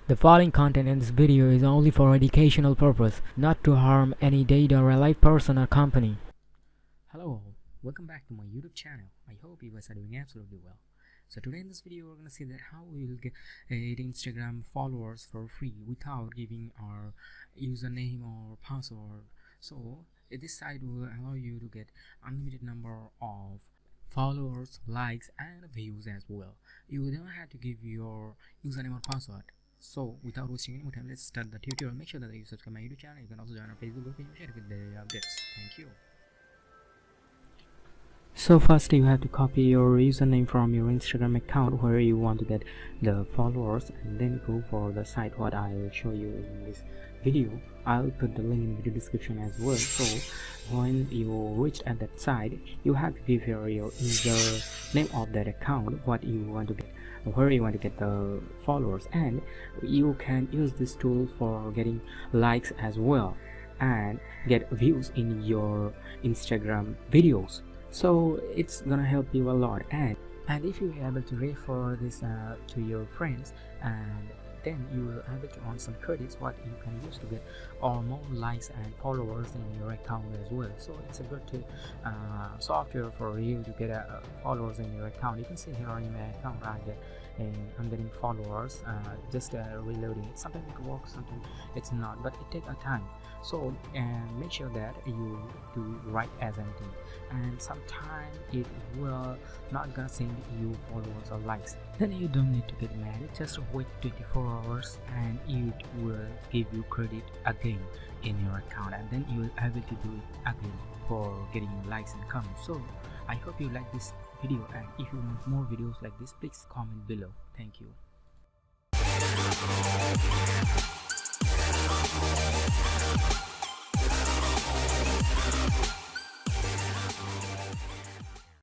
The following content in this video is only for educational purpose, not to harm any data or a live person or company. Hello all, welcome back to my YouTube channel. I hope you guys are doing absolutely well. So today in this video we're going to see that how we will get Instagram followers for free without giving our username or password. So this site will allow you to get unlimited number of followers, likes and views as well. You don't have to give your username or password. So without wasting any more time, let's start the tutorial. Make sure that you subscribe my YouTube channel. You can also join our Facebook group and share it with the updates. Thank you. So first you have to copy your username from your Instagram account where you want to get the followers, and then go for the site what I will show you in this video. I'll put the link in the video description as well. So when you reach at that site, you have to give your user name of that account, what you want to get, where you want to get the followers, and you can use this tool for getting likes as well and get views in your Instagram videos. So it's gonna help you a lot, and if you are able to refer this to your friends, and then you will able to earn some credits what you can use to get or more likes and followers in your account as well. So it's a good software for you to get followers in your account. You can see here in my account I'm getting followers, just reloading. Sometimes it works, sometimes it's not, but it takes a time. So make sure that you do right as anything, and sometimes it will not gonna send you followers or likes. Then you don't need to get mad, just wait 24 hours and it will give you credit again in your account, and then you will able to do it again for getting likes and comments. So I hope you like this video, and if you want more videos like this, please comment below. Thank you.